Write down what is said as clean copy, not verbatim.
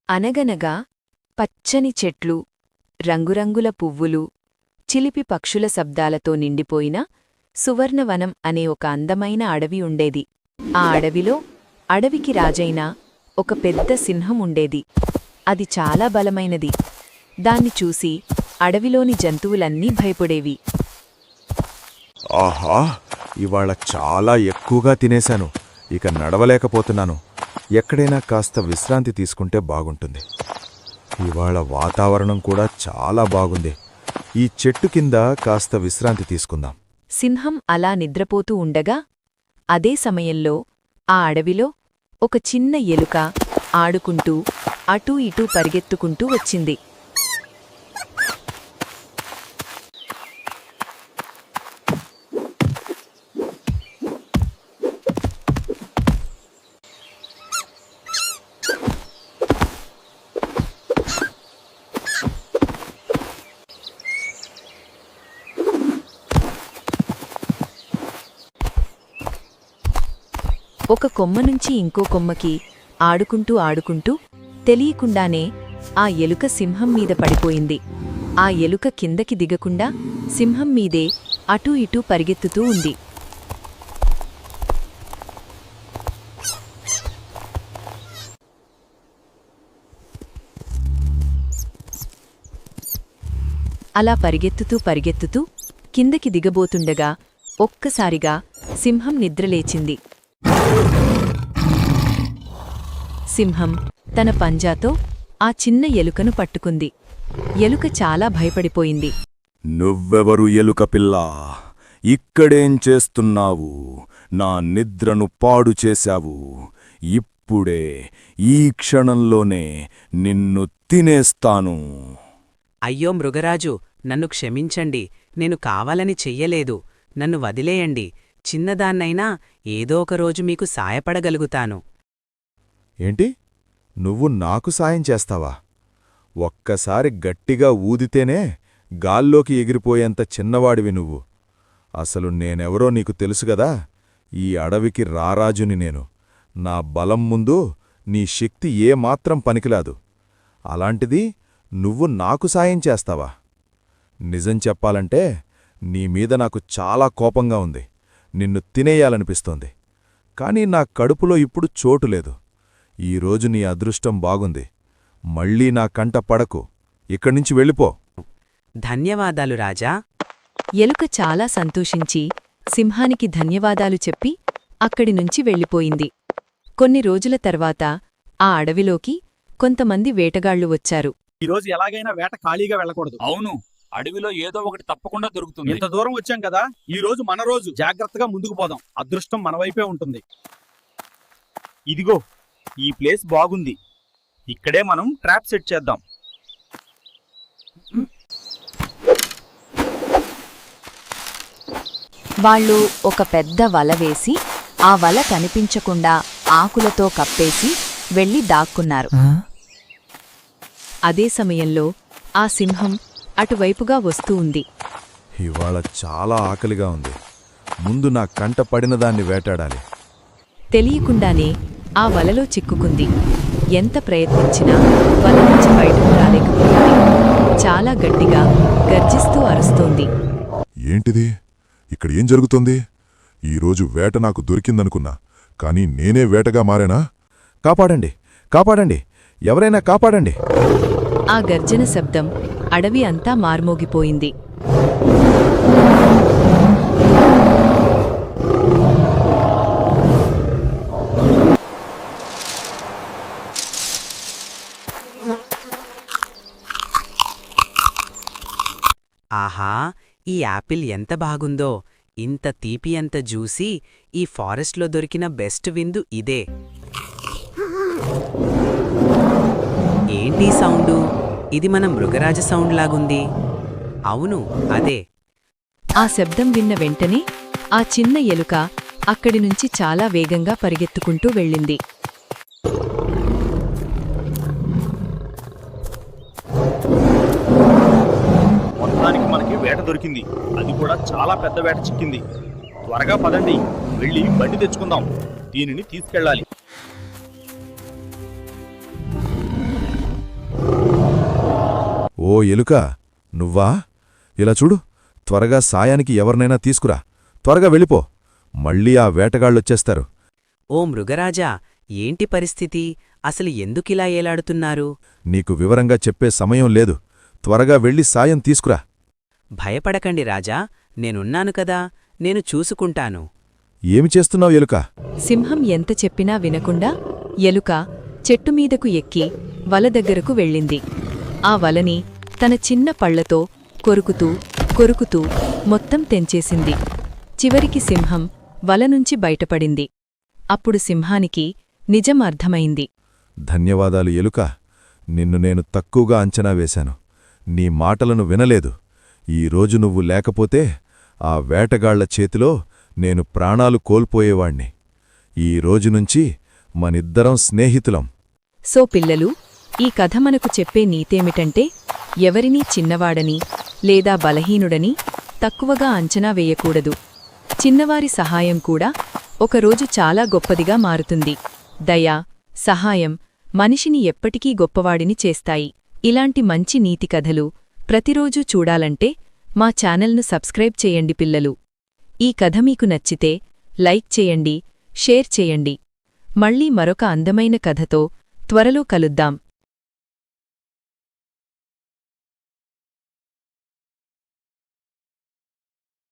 అనగనగా పచ్చని చెట్లు, రంగురంగుల పువ్వులు, చిలిపి పక్షుల శబ్దాలతో నిండిపోయిన సువర్ణవనం అనే ఒక అందమైన అడవి ఉండేది. ఆ అడవిలో అడవికి రాజైన ఒక పెద్ద సింహం ఉండేది. అది చాలా బలమైనది. దాన్ని చూసి అడవిలోని జంతువులన్నీ భయపడేవి. ఆహా, ఇవాళ చాలా ఎక్కువగా తినేశాను. ఇక నడవలేకపోతున్నాను. ఎక్కడైనా కాస్త విశ్రాంతి తీసుకుంటే బాగుంటుంది. ఇవాళ వాతావరణం కూడా చాలా బాగుంది. ఈ చెట్టు కింద కాస్త విశ్రాంతి తీసుకుందాం. సింహం అలా నిద్రపోతూ ఉండగా అదే సమయంలో ఆ అడవిలో ఒక చిన్న ఎలుక ఆడుకుంటూ అటూ ఇటూ పరిగెత్తుకుంటూ వచ్చింది. ఒక కొమ్మ నుంచి ఇంకో కొమ్మకి ఆడుకుంటూ తెలియకుండానే ఆ ఎలుక సింహం మీద పడిపోయింది. ఆ ఎలుక కిందకి దిగకుండా సింహం మీదే అటూ ఇటూ పరిగెత్తుతూ ఉంది. అలా పరిగెత్తుతూ కిందకి దిగబోతుండగా ఒక్కసారిగా సింహం నిద్రలేచింది. సింహం తన పంజాతో ఆ చిన్న ఎలుకను పట్టుకుంది. ఎలుక చాలా భయపడిపోయింది. నువ్వెవరు ఎలుక పిల్లా? ఇక్కడేం చేస్తున్నావు? నా నిద్రను పాడు చేశావు. ఇప్పుడే ఈ క్షణంలోనే నిన్ను తినేస్తాను. అయ్యో మృగరాజు, నన్ను క్షమించండి. నేను కావాలని చెయ్యలేదు. నన్ను వదిలేయండి. చిన్నదాన్నైనా ఏదో ఒకరోజు మీకు సాయపడగలుగుతాను. ఏంటి? నువ్వు నాకు సాయం చేస్తావా? ఒక్కసారి గట్టిగా ఊదితేనే గాల్లోకి ఎగిరిపోయేంత చిన్నవాడివి నువ్వు. అసలు నేనెవరో నీకు తెలుసుగదా? ఈ అడవికి రారాజుని నేను. నా బలం ముందు నీ శక్తి ఏమాత్రం పనికిలాదు. అలాంటిది నువ్వు నాకు సాయం చేస్తావా? నిజం చెప్పాలంటే నీమీద నాకు చాలా కోపంగా ఉంది. నిన్ను తినేయాలనిపిస్తోంది. కాని నా కడుపులో ఇప్పుడు చోటులేదు. ఈరోజు నీ అదృష్టం బాగుంది. మళ్ళీ నా కంట పడకు. ఇక్కడ్నించి వెళ్ళిపో. ధన్యవాదాలు రాజా. ఎలుక చాలా సంతోషించి సింహానికి ధన్యవాదాలు చెప్పి అక్కడినుంచి వెళ్ళిపోయింది. కొన్ని రోజుల తర్వాత ఆ అడవిలోకి కొంతమంది వేటగాళ్లు వచ్చారు. ఈరోజు ఎలాగైనా వేట ఖాళీగా వెళ్ళకూడదు. అవును, అడవిలో ఏదో ఒకటి తప్పకుండా దొరుకుతుంది. ఇంత దూరం వచ్చాం కదా, ఈ రోజు మన రోజు. జాగ్రత్తగా ముందుకు పోదాం. అదృష్టం మన వైపే ఉంటుంది. ఇదిగో, ఈ ప్లేస్ బాగుంది. ఇక్కడే మనం ట్రాప్ సెట్ చేద్దాం. వాళ్ళు ఒక పెద్ద వల వేసి ఆ వల కనిపించకుండా ఆకులతో కప్పేసి వెళ్లి దాక్కున్నారు. అదే సమయంలో ఆ సింహం అటువైపుగా వస్తూ ఉంది. ఇవాళ చాలా ఆకలిగా ఉంది. ముందు నా కంట పడినదాన్ని వేటాడాలి. తెలియకుండానే ఆ వలలో చిక్కుకుంది. ఎంత ప్రయత్నించినా వల నుంచి బయటకు రాలేకపోయింది. చాలా గట్టిగా గర్జిస్తూ అరుస్తోంది. ఏంటిది? ఇక్కడ ఏం జరుగుతోంది? ఈరోజు వేట నాకు దొరికిందనుకున్నా, కానీ నేనే వేటగా మారేనా? కాపాడండి, కాపాడండి, ఎవరైనా కాపాడండి. ఆ గర్జన శబ్దం అడవి అంతా మార్మోగిపోయింది. ఆహా, ఈ యాపిల్ ఎంత బాగుందో! ఇంత తీపి, అంత జ్యూసీ. ఈ ఫారెస్ట్లో దొరికిన బెస్ట్ విందు ఇదే. ఏంటి సౌండు? ఇది మన మృగరాజ సౌండ్ లాగుంది. అవును, అదే. ఆ శబ్దం విన్న వెంటనే ఆ చిన్న ఎలుక అక్కడి నుంచి చాలా వేగంగా పరిగెత్తుకుంటూ వెళ్ళింది. మొత్తానికి మనకి వేట దొరికింది. అది కూడా చాలా పెద్ద వేట చిక్కింది. త్వరగా పదండి, వెళ్ళి బండి తెచ్చుకుందాం. దీనిని తీసుకెళ్ళాలి. ఓ ఎలుక నువ్వా? ఇలా చూడు, త్వరగా సాయానికి ఎవరినైనా తీసుకురా, త్వరగా వెళ్ళిపో, మళ్ళీ ఆ వేటగాళ్ళొచ్చేస్తారు. ఓ మృగరాజా, ఏంటి పరిస్థితి? అసలు ఎందుకిలా ఏలాడుతున్నారు? నీకు వివరంగా చెప్పే సమయం లేదు, త్వరగా వెళ్ళి సాయం తీసుకురా. భయపడకండి రాజా, నేనున్నాను కదా, నేను చూసుకుంటాను. ఏమి చేస్తున్నావు ఎలుక? సింహం ఎంత చెప్పినా వినకుండా ఎలుక చెట్టుమీదకు ఎక్కి వల దగ్గరకు వెళ్ళింది. ఆ వలని తన చిన్న పళ్లతో కొరుకుతూ కొరుకుతూ మొత్తం తెంచేసింది. చివరికి సింహం వలనుంచి బయటపడింది. అప్పుడు సింహానికి నిజం అర్థమైంది. ధన్యవాదాలు ఎలుక, నిన్ను నేను తక్కువగా అంచనా వేశాను. నీ మాటలను వినలేదు. ఈరోజు నువ్వు లేకపోతే ఆ వేటగాళ్ల చేతిలో నేను ప్రాణాలు కోల్పోయేవాణ్ణి. ఈ రోజునుంచి మనిద్దరం స్నేహితులం. సో పిల్లలు, ఈ కథ మనకు చెప్పే నీతేమిటంటే, ఎవరినీ చిన్నవాడని లేదా బలహీనుడని తక్కువగా అంచనా వేయకూడదు. చిన్నవారి సహాయం కూడా ఒకరోజు చాలా గొప్పదిగా మారుతుంది. దయ, సహాయం మనిషిని ఎప్పటికీ గొప్పవాడిని చేస్తాయి. ఇలాంటి మంచి నీతి కథలు ప్రతిరోజూ చూడాలంటే మా ఛానల్ను సబ్స్క్రైబ్ చేయండి పిల్లలు. ఈ కథ మీకు నచ్చితే లైక్ చేయండి, షేర్ చేయండి. మళ్ళీ మరొక అందమైన కథతో త్వరలో కలుద్దాం.